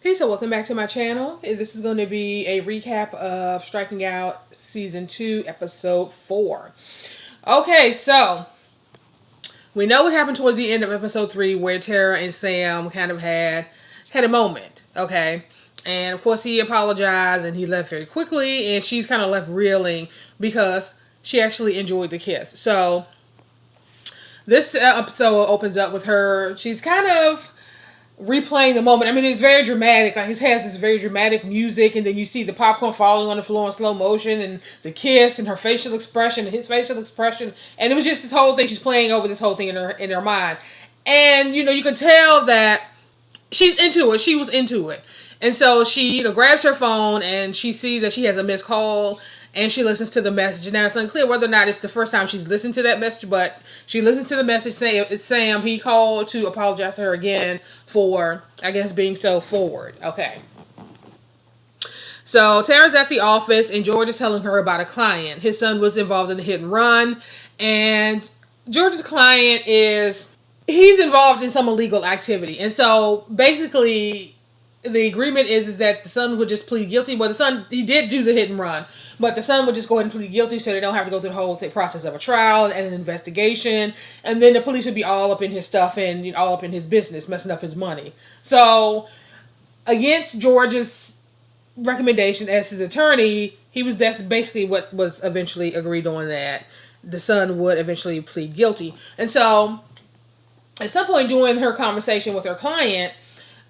Hey, so welcome back to my channel. This is going to be a recap of Striking Out Season 2, Episode 4. Okay, so we know what happened towards the end of Episode 3 where Tara and Sam kind of had a moment, okay? And of course he apologized and he left very quickly and she's kind of left reeling because she actually enjoyed the kiss. So this episode opens up with her. She's kind of replaying the moment. I mean, it's very dramatic. Like, he has this very dramatic music, and then you see the popcorn falling on the floor in slow motion, and the kiss, and her facial expression, and his facial expression, and it was just this whole thing. She's playing over this whole thing in her mind, and you can tell that she's into it. She was into it, and so she grabs her phone and she sees that she has a missed call. And she listens to the message. Now, it's unclear whether or not it's the first time she's listened to that message, but she listens to the message saying it's Sam. He called to apologize to her again for, I guess, being so forward. Okay. So Tara's at the office, and George is telling her about a client. His son was involved in a hit and run, and George's client he's involved in some illegal activity. And so, basically, the agreement is that the son would just plead guilty. Well, the son, he did do the hit and run, but the son would just go ahead and plead guilty so they don't have to go through the whole process of a trial and an investigation. And then the police would be all up in his stuff and all up in his business, messing up his money. So, against George's recommendation as his attorney, that's basically what was eventually agreed on, that the son would eventually plead guilty. And so, at some point during her conversation with her client,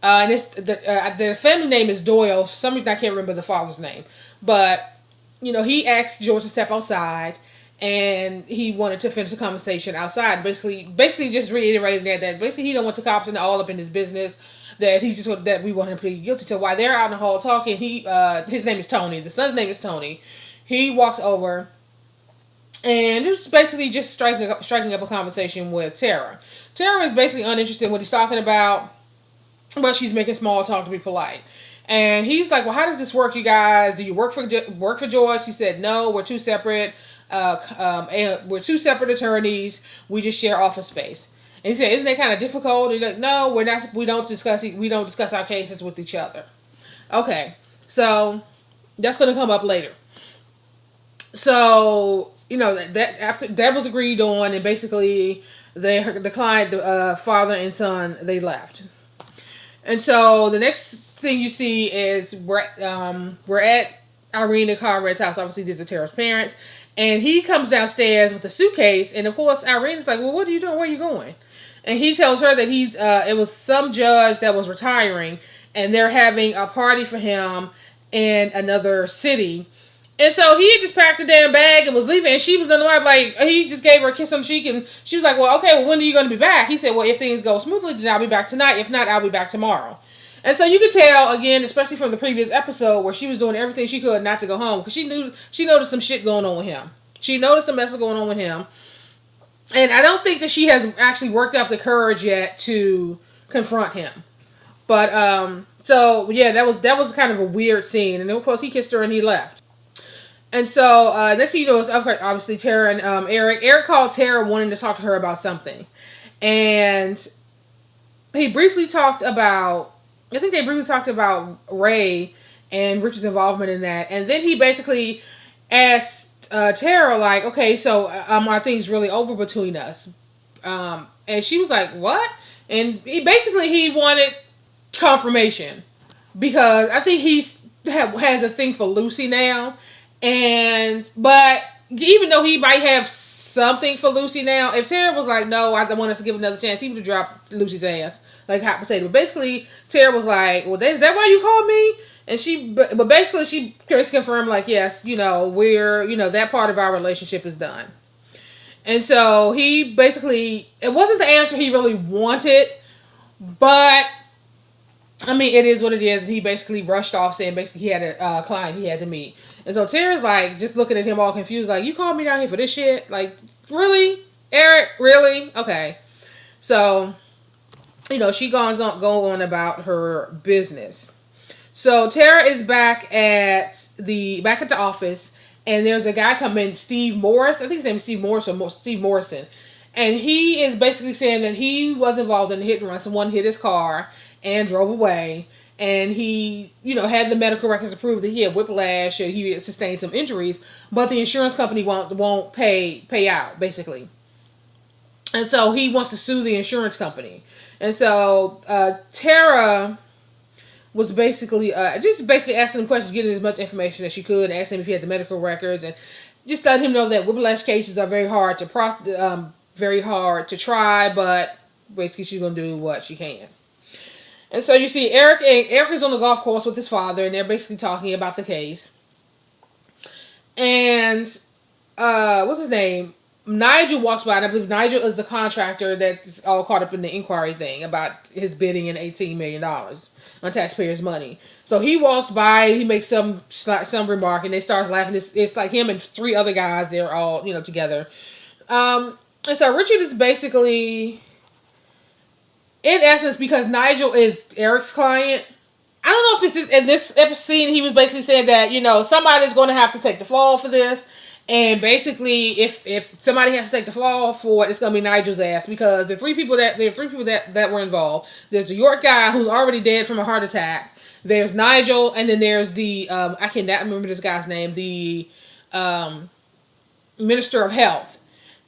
and the family name is Doyle. For some reason I can't remember the father's name. But, he asked George to step outside, and he wanted to finish the conversation outside. Basically just reiterating that basically he don't want the cops in all up in his business, that that we want him to plead guilty. So while they're out in the hall talking, his name is Tony. The son's name is Tony. He walks over, and it was basically just striking up a conversation with Tara. Tara is basically uninterested in what he's talking about, but she's making small talk to be polite. And he's like, well, how does this work, you guys? Do you work for George? He said, no, we're two separate attorneys. We just share office space. And he said, isn't that kind of difficult? He's like, no, we're not. We don't discuss our cases with each other. Okay, so that's going to come up later. So that after that was agreed on, and basically the client, the father and son, they left. And so the next thing you see is we're at Irene and Conrad's house. Obviously, these are Tara's parents. And he comes downstairs with a suitcase. And, of course, Irene's like, well, what are you doing? Where are you going? And he tells her that it was some judge that was retiring. And they're having a party for him in another city. And so he had just packed a damn bag and was leaving. And she was he just gave her a kiss on the cheek. And she was like, well, okay, well, when are you going to be back? He said, well, if things go smoothly, then I'll be back tonight. If not, I'll be back tomorrow. And so you could tell, again, especially from the previous episode, where she was doing everything she could not to go home. Because she noticed some shit going on with him. She noticed some mess going on with him. And I don't think that she has actually worked up the courage yet to confront him. But, so, yeah, that was kind of a weird scene. And then, of course, he kissed her and he left. And so, next thing you know is, obviously, Tara and Eric. Eric called Tara wanting to talk to her about something. And he briefly talked about, I think they briefly talked about Ray and Richard's involvement in that. And then he basically asked Tara, like, okay, so are things really over between us? And she was like, what? And he wanted confirmation. Because I think he has a thing for Lucy now. But even though he might have something for Lucy now, if Tara was like, no, I want us to give another chance, he would have dropped Lucy's ass like hot potato. But basically, Tara was like, well, is that why you called me? And but basically, she confirmed, like, yes, that part of our relationship is done. And so he basically, it wasn't the answer he really wanted, but I mean, it is what it is. And he basically rushed off, saying basically he had a client he had to meet. And so Tara's like, just looking at him all confused, like, you called me down here for this shit? Like, really? Eric, really? Okay. So, she goes on about her business. So Tara is back at the office, and there's a guy coming, Steve Morris. I think his name is Steve Morris or Steve Morrison. And he is basically saying that he was involved in a hit and run. Someone hit his car and drove away. and he, had the medical records to prove that he had whiplash and he had sustained some injuries, but the insurance company won't pay out, basically. And so he wants to sue the insurance company. And so Tara was basically asking him questions, getting as much information as she could, and asking him if he had the medical records, and just letting him know that whiplash cases are very hard to try, but basically she's gonna do what she can. And so you see Eric is on the golf course with his father, and they're basically talking about the case. And what's his name? Nigel walks by, and I believe Nigel is the contractor that's all caught up in the inquiry thing about his bidding in $18 million on taxpayers' money. So he walks by, he makes some remark, and they start laughing. It's like him and three other guys. They're all together. And so Richard is basically, in essence, because Nigel is Eric's client. I don't know if it's just in this episode he was basically saying that somebody's going to have to take the fall for this. And basically, if somebody has to take the fall for it, it's gonna be Nigel's ass, because there are three people that were involved. There's the York guy who's already dead from a heart attack. There's Nigel, and then there's the I cannot remember this guy's name, the Minister of Health,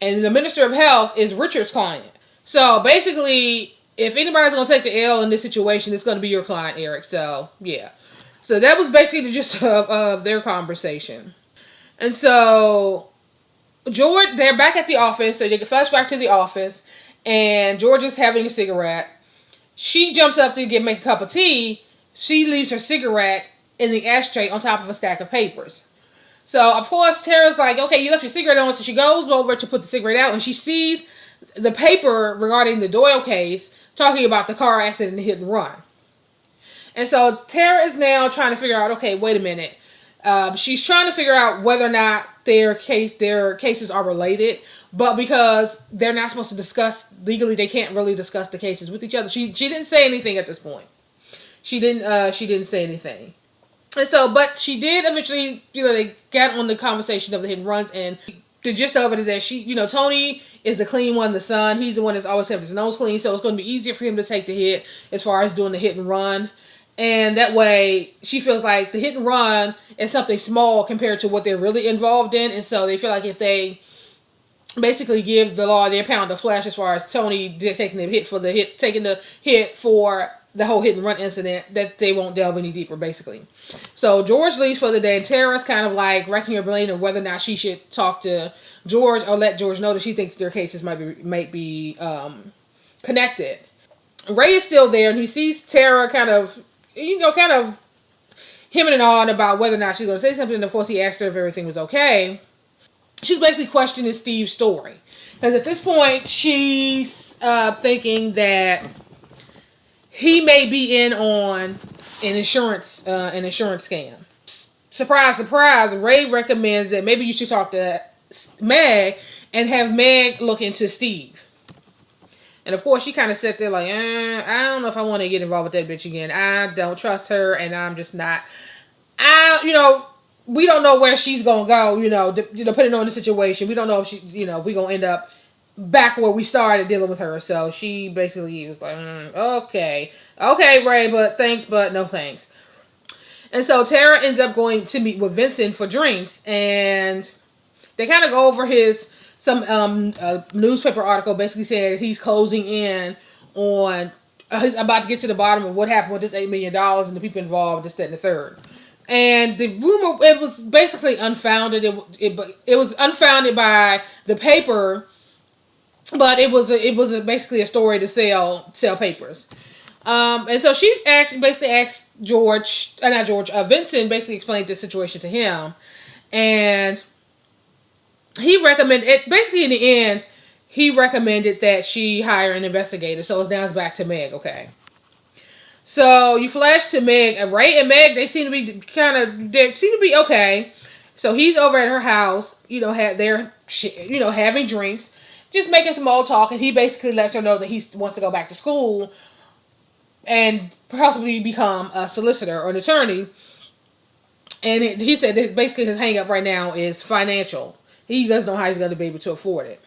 and the Minister of Health is Richard's client. So basically, if anybody's gonna take the L in this situation, it's gonna be your client, Eric. So yeah, so that was basically the gist of their conversation. And so George, they're back at the office, so they get flash back to the office, and George is having a cigarette. She jumps up to make a cup of tea. She leaves her cigarette in the ashtray on top of a stack of papers. So, of course, Tara's like, okay, you left your cigarette on, so she goes over to put the cigarette out, and she sees the paper regarding the Doyle case, talking about the car accident and hit and run. And so Tara is now trying to figure out, okay, wait a minute. She's trying to figure out whether or not their cases are related, but because they're not supposed to discuss legally, they can't really discuss the cases with each other. She didn't say anything at this point. She didn't say anything, and so, but she did eventually. They got on the conversation of the hit and runs, and the gist of it is that Tony is the clean one, the son. He's the one that's always kept his nose clean, so it's going to be easier for him to take the hit as far as doing the hit and run. And that way, she feels like the hit and run is something small compared to what they're really involved in. And so they feel like if they basically give the law their pound of flesh as far as Tony taking the hit for the whole hit and run incident, that they won't delve any deeper, basically. So George leaves for the day, and Tara's kind of like racking her brain on whether or not she should talk to George or let George know that she thinks their cases might be connected. Ray is still there, and he sees Tara kind of hemming and hawing about whether or not she's going to say something. And of course, he asked her if everything was okay. She's basically questioning Steve's story, because at this point, she's thinking that he may be in on an insurance scam. Surprise, surprise! Ray recommends that maybe you should talk to Meg and have Meg look into Steve. And of course, she kind of sat there like, I don't know if I want to get involved with that bitch again. I don't trust her, and I'm just not. We don't know where she's gonna go. Depending on the situation, we don't know if she, we gonna end up back where we started dealing with her. So she basically was like, okay, Ray, but thanks, but no thanks. And so Tara ends up going to meet with Vincent for drinks, and they kind of go over some newspaper article basically saying that he's closing in on, he's about to get to the bottom of what happened with this $8 million and the people involved, this, that, and the third. And the rumor, it was basically unfounded. It was unfounded by the paper, but it was basically a story to sell papers. And so she basically asked Vincent basically explained the situation to him, and he recommended it. Basically, in the end, he recommended that she hire an investigator. So it's back to Meg. Okay. So you flash to Meg, and Ray and Meg, they seem to be okay. So he's over at her house, having drinks, just making small talk, and he basically lets her know that he wants to go back to school and possibly become a solicitor or an attorney. And he said that basically his hang up right now is financial. He doesn't know how he's going to be able to afford it.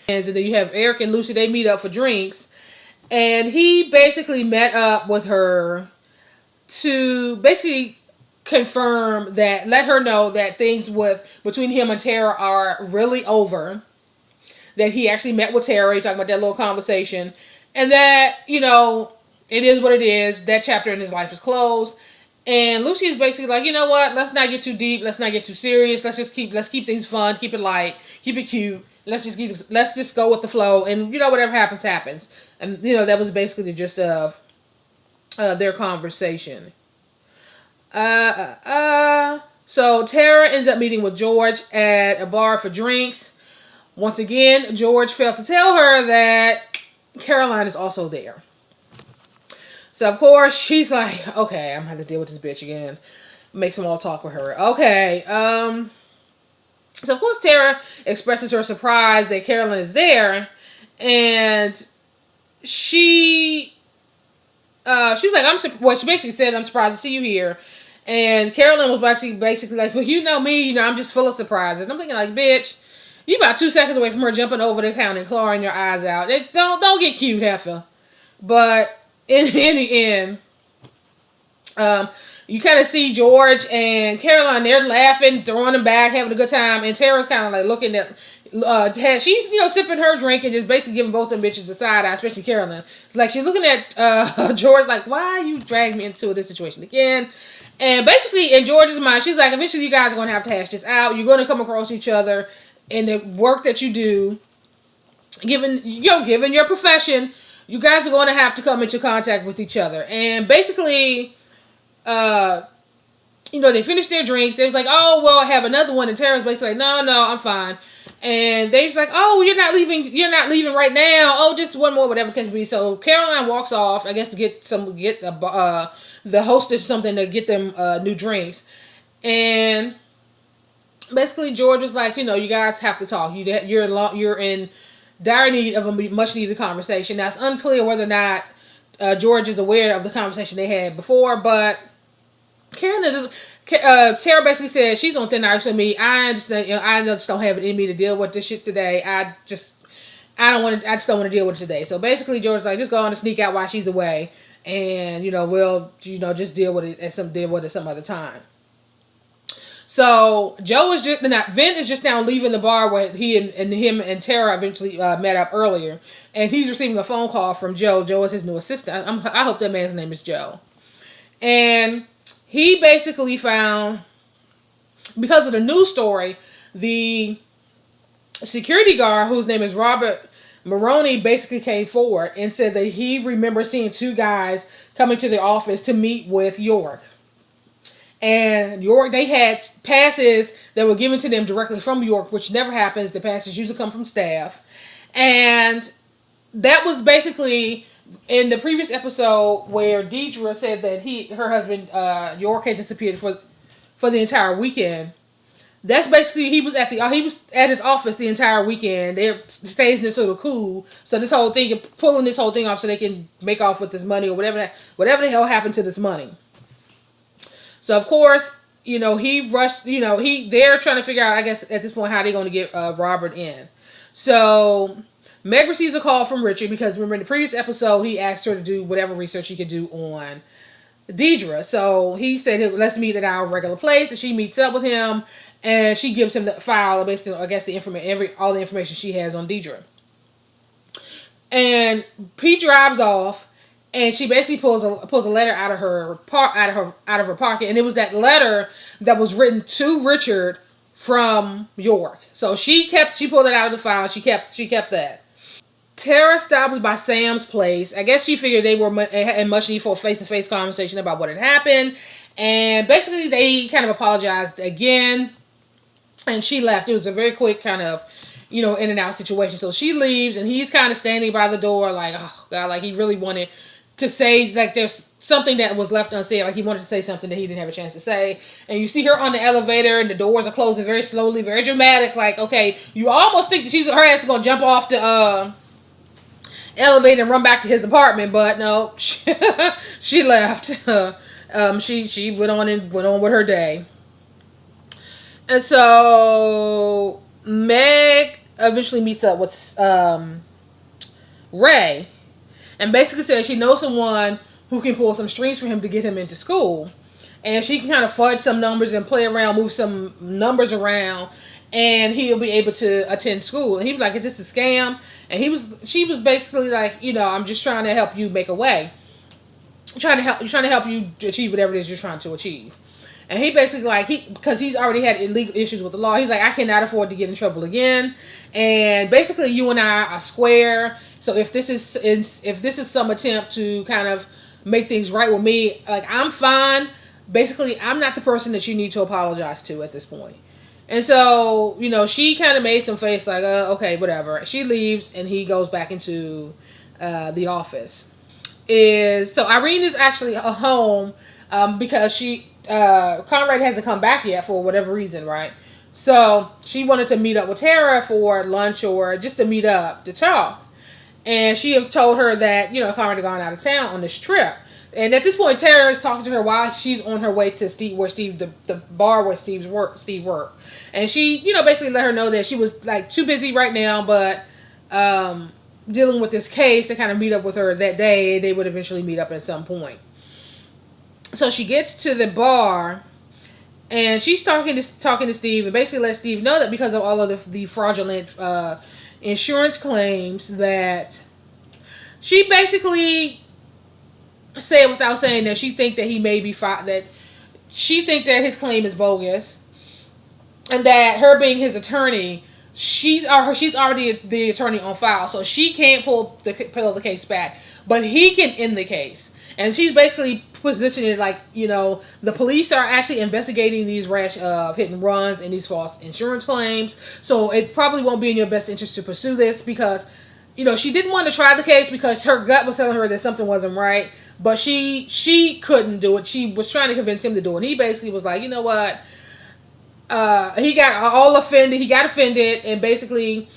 And then you have Eric and Lucy, they meet up for drinks. And he basically met up with her to basically confirm that, let her know that things between him and Tara are really over. That he actually met with Tara, talking about that little conversation, and that, it is what it is. That chapter in his life is closed. And Lucy is basically like, you know what? Let's not get too deep. Let's not get too serious. Let's keep things fun. Keep it light. Keep it cute. Let's just go with the flow. And whatever happens, happens. And that was basically the gist of their conversation. So Tara ends up meeting with George at a bar for drinks. Once again, George failed to tell her that Caroline is also there. So, of course, she's like, okay, I'm going to have to deal with this bitch again. Make some more talk with her. Okay. So, of course, Tara expresses her surprise that Caroline is there. And she's like, she basically said, I'm surprised to see you here. And Caroline was basically like, well, you know me, I'm just full of surprises. And I'm thinking like, bitch, you about 2 seconds away from her jumping over the counter and clawing your eyes out. Don't get cute, heifer. But in the end, you kind of see George and Caroline, they're laughing, throwing them back, having a good time. And Tara's kind of like looking at, she's, sipping her drink and just basically giving both them bitches a side eye, especially Caroline. Like, she's looking at George like, why you dragged me into this situation again? And basically, in George's mind, she's like, eventually you guys are going to have to hash this out. You're going to come across each other in the work that you do. Given your profession, you guys are going to have to come into contact with each other. And basically, they finished their drinks. They was like, oh, well, I have another one. And Tara's basically like, no, I'm fine. And they was like, oh, you're not leaving right now. Oh, just one more, whatever the case may be. So Caroline walks off, I guess, to get the hostess something to get them new drinks. And basically George was like, you guys have to talk. You're in dire need of a much needed conversation. Now, it's unclear whether or not George is aware of the conversation they had before, but Tara basically said she's on thin ice with me. I understand. I just don't have it in me to deal with this shit today. I just don't want to deal with it today. So basically, George's like, just go on and sneak out while she's away, and we'll just deal with it some other time. So Vin is just now leaving the bar where him and Tara eventually met up earlier, and he's receiving a phone call from Joe. Joe is his new assistant. I hope that man's name is Joe. And he basically found, because of the news story, the security guard, whose name is Robert Maroney, basically came forward and said that he remembers seeing two guys coming to the office to meet with York. And York, they had passes that were given to them directly from York, which never happens. The passes usually come from staff. And that was basically in the previous episode where Deidre said that her husband, York, had disappeared for the entire weekend. That's basically, he was at his office the entire weekend. They stays in this little cool. So this whole thing, pulling this whole thing off so they can make off with this money or whatever the hell happened to this money. So, of course, he rushed, they're trying to figure out, I guess, at this point, how they're going to get Robert in. So, Meg receives a call from Richard because, remember, in the previous episode, he asked her to do whatever research he could do on Deidre. So, he said, let's meet at our regular place, and she meets up with him, and she gives him the file, basically, I guess, all the information she has on Deidre. And he drives off. And she basically pulls a letter out of her pocket, and it was that letter that was written to Richard from York. So she pulled it out of the file. She kept that. Tara stops by Sam's place. I guess she figured they were in much need for a face-to-face conversation about what had happened, and basically they kind of apologized again, and she left. It was a very quick kind of in and out situation. So she leaves, and he's kind of standing by the door, like, oh God, like he really wanted to say, like, there's something that was left unsaid, like he wanted to say something that he didn't have a chance to say. And you see her on the elevator, and the doors are closing very slowly, very dramatic, like, okay, you almost think that her ass is gonna jump off the elevator and run back to his apartment, but no, she left. She went on with her day. And so Meg eventually meets up with Ray. And basically says she knows someone who can pull some strings for him to get him into school. And she can kind of fudge some numbers and play around, move some numbers around, and he'll be able to attend school. And he was like, "Is this a scam?" And she was basically like, "I'm just trying to help you make a way, trying to help you achieve whatever it is you're trying to achieve." And he basically because he's already had illegal issues with the law. He's like, "I cannot afford to get in trouble again. And basically, you and I are square. So if this is some attempt to kind of make things right with me, like, I'm fine. Basically, I'm not the person that you need to apologize to at this point." And so, she kind of made some face like, okay, whatever. She leaves, and he goes back into the office. So Irene is actually home because Conrad hasn't come back yet for whatever reason, right? So she wanted to meet up with Tara for lunch or just to meet up to talk. And she had told her that, Conrad had gone out of town on this trip. And at this point, Tara is talking to her while she's on her way to the bar where Steve worked. And she, basically let her know that she was like too busy right now, but dealing with this case to kind of meet up with her that day. They would eventually meet up at some point. So she gets to the bar, and she's talking to Steve, and basically lets Steve know that because of all of the fraudulent insurance claims, that she basically said without saying that she think that he may be that she think that his claim is bogus, and that her being his attorney, she's already the attorney on file, so she can't pull the case back, but he can end the case. And she's basically positioning it like, the police are actually investigating these rash hit and runs and these false insurance claims. So it probably won't be in your best interest to pursue this because, she didn't want to try the case because her gut was telling her that something wasn't right. But she couldn't do it. She was trying to convince him to do it. And he basically was like, you know what? He got all offended. He got offended, and basically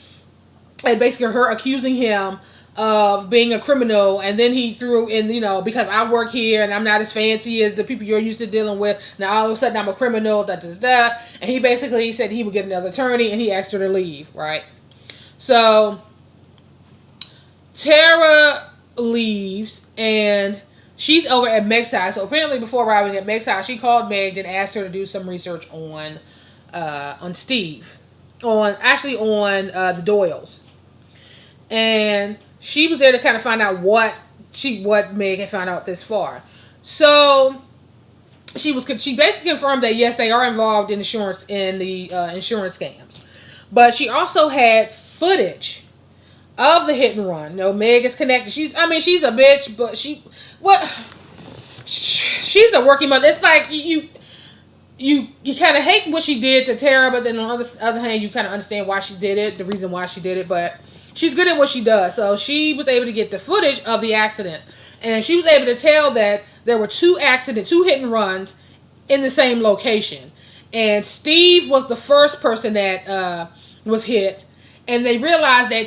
her accusing him of being a criminal, and then he threw in, because I work here and I'm not as fancy as the people you're used to dealing with, now all of a sudden I'm a criminal, and he basically said he would get another attorney, and he asked her to leave, right? So Tara leaves, and she's over at Meg's house. So apparently before arriving at Meg's house, she called Meg and asked her to do some research on Steve, on the Doyles. And she was there to kind of find out what Meg had found out this far. So she basically confirmed that yes, they are involved in insurance insurance scams. But she also had footage of the hit and run. Meg is connected. She's a bitch, but she's a working mother. It's like you kind of hate what she did to Tara, but then on the other hand, you kind of understand why she did it, the reason why she did it, but she's good at what she does. So she was able to get the footage of the accidents. And she was able to tell that there were two hit and runs in the same location. And Steve was the first person that was hit. And they realized that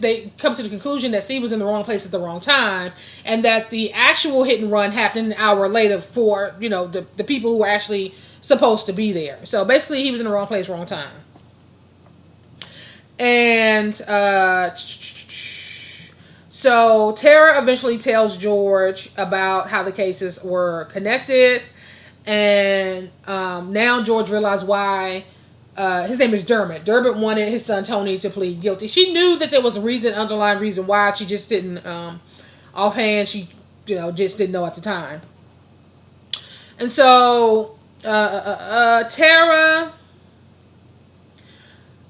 they come to the conclusion that Steve was in the wrong place at the wrong time. And that the actual hit and run happened an hour later for, the people who were actually supposed to be there. So basically he was in the wrong place, wrong time. And so Tara eventually tells George about how the cases were connected, and now George realized why his name is Dermot. Dermot wanted his son Tony to plead guilty. She knew that there was a underlying reason why. She just didn't offhand. She just didn't know at the time. And so Tara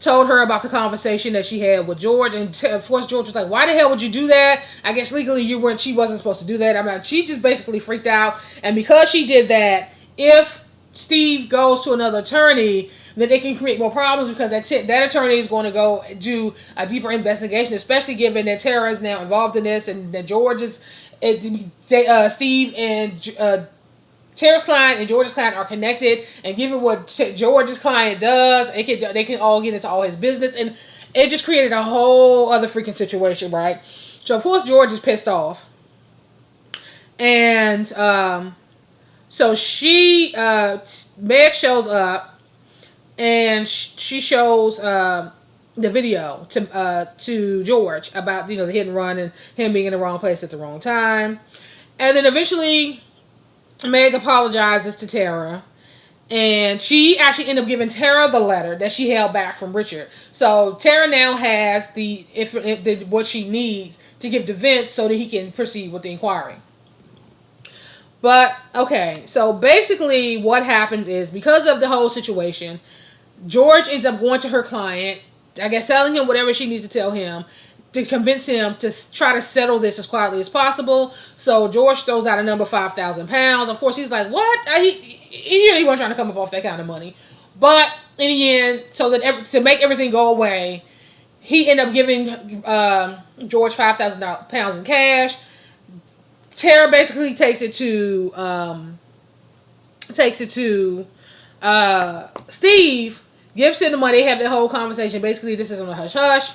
told her about the conversation that she had with George, and of course George was like, "Why the hell would you do that? I guess legally she wasn't supposed to do that." She just basically freaked out, and because she did that, if Steve goes to another attorney, then they can create more problems because that attorney is going to go do a deeper investigation, especially given that Tara is now involved in this, and that Steve and Tara's client and George's client are connected, and given what George's client does, they can all get into all his business, and it just created a whole other freaking situation, right? So of course George is pissed off, and so Meg shows up, and she shows the video to George about the hit and run and him being in the wrong place at the wrong time. And then eventually Meg apologizes to Tara. And she actually ended up giving Tara the letter that she held back from Richard. So Tara now has what she needs to give to Vince so that he can proceed with the inquiry. But, okay, so basically what happens is, because of the whole situation, George ends up going to her client, I guess telling him whatever she needs to tell him, to convince him to try to settle this as quietly as possible. So George throws out a number, £5,000. Of course, he's like, what? He wasn't trying to come up off that kind of money. But in the end, so that to make everything go away, he ended up giving George £5,000 in cash. Tara basically takes it to Steve, gives him the money. They have the whole conversation. Basically, this is on a hush hush.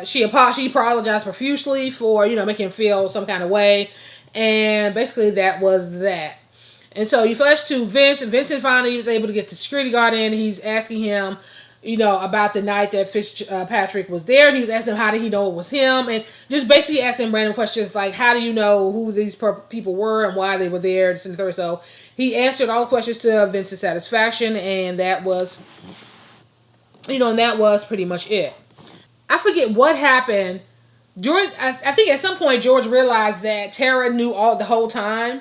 She apologized profusely for making him feel some kind of way, and basically that was that. And so you flash to Vince, and Vincent finally was able to get the security guard in. He's asking him, about the night that Fitzpatrick was there, and he was asking him how did he know it was him, and just basically asking him random questions like how do you know who these people were and why they were there, this and the third. So he answered all questions to Vince's satisfaction, and that was, pretty much it. I forget what happened during. I think at some point George realized that Tara knew the whole time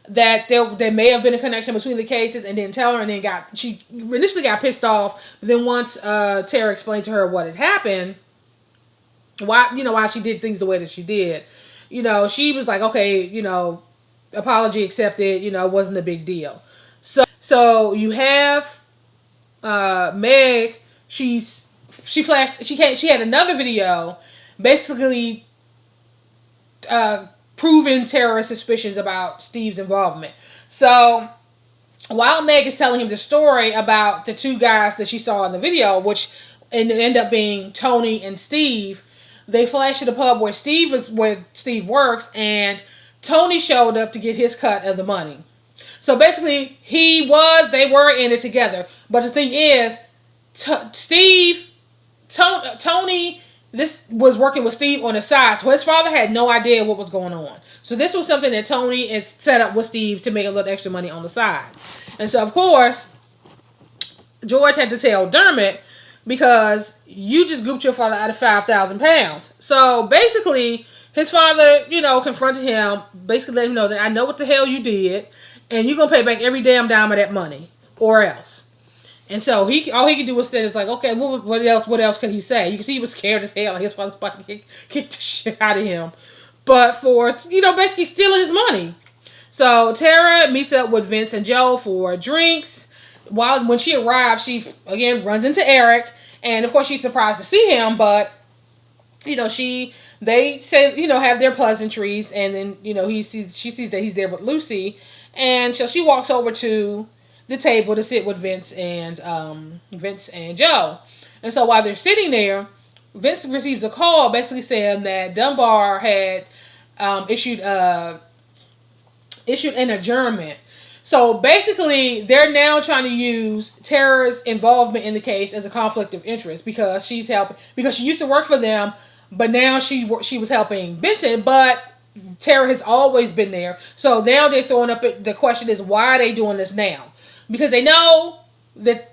that there may have been a connection between the cases, and didn't tell her, and then she initially got pissed off. But then once Tara explained to her what had happened, why she did things the way that she did, she was like, okay, apology accepted, wasn't a big deal. So you have Meg. She had another video basically proving Tara's suspicions about Steve's involvement. So while Meg is telling him the story about the two guys that she saw in the video, which ended up being Tony and Steve, they flash to the pub where Steve works, and Tony showed up to get his cut of the money. So basically they were in it together. But the thing is, Tony, this was working with Steve on the side, so his father had no idea what was going on. So this was something that Tony had set up with Steve to make a little extra money on the side. And so, of course, George had to tell Dermot, because you just gooped your father out of £5,000. So basically, his father, confronted him, basically let him know that I know what the hell you did, and you're going to pay back every damn dime of that money, or else. And so all he could do was say, it's like, okay, what else could he say? You can see he was scared as hell. Like his father's about to kick the shit out of him. But for, basically stealing his money. So Tara meets up with Vince and Joe for drinks. When she arrives, she, again, runs into Eric. And, of course, she's surprised to see him. But, they say, have their pleasantries. And then, she sees that he's there with Lucy. And so she walks over to the table to sit with Vince and Joe. And so while they're sitting there, Vince receives a call basically saying that Dunbar had issued an adjournment. So basically, they're now trying to use Tara's involvement in the case as a conflict of interest, because she used to work for them, but now she was helping Vincent, but Tara has always been there. So now they're throwing up the question is, why are they doing this now? Because they know that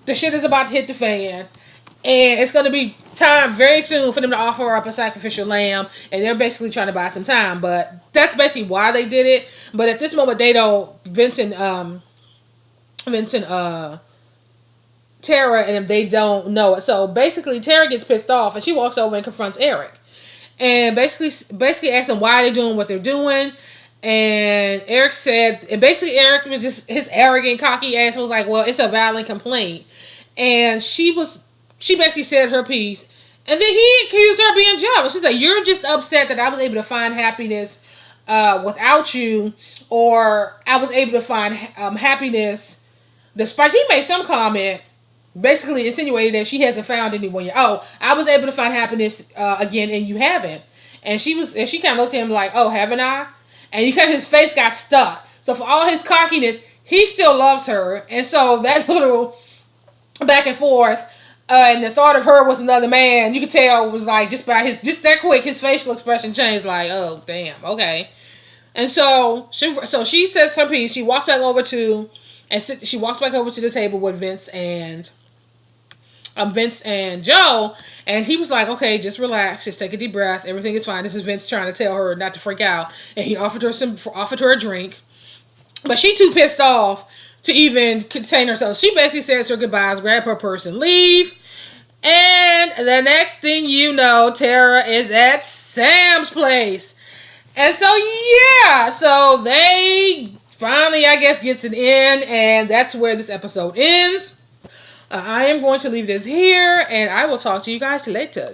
the shit is about to hit the fan, and it's going to be time very soon for them to offer up a sacrificial lamb, and they're basically trying to buy some time. But that's basically why they did it. But at this moment, they don't. Vincent, Tara, and they don't know it. So basically, Tara gets pissed off, and she walks over and confronts Eric, and basically asks him why they're doing what they're doing. And Eric was just, his arrogant, cocky ass was like, well, it's a violent complaint. And she basically said her piece. And then he accused her of being jealous. She's like, you're just upset that I was able to find happiness without you. Or I was able to find happiness despite, he made some comment basically insinuated that she hasn't found anyone yet. Oh, I was able to find happiness again and you haven't. And she kind of looked at him like, oh, haven't I? And his face got stuck. So for all his cockiness, he still loves her. And so that little back and forth, and the thought of her with another man, you could tell was like, just that quick, his facial expression changed like, oh, damn, okay. And so she says her piece. She walks back over to the table with Vince and Joe, and he was like, "Okay, just relax, just take a deep breath. Everything is fine." This is Vince trying to tell her not to freak out, and he offered her a drink, but she too pissed off to even contain herself. She basically says her goodbyes, grab her purse, and leave. And the next thing you know, Tara is at Sam's place. And so, yeah, so they finally, I guess, gets an end, and that's where this episode ends. I am going to leave this here, and I will talk to you guys later.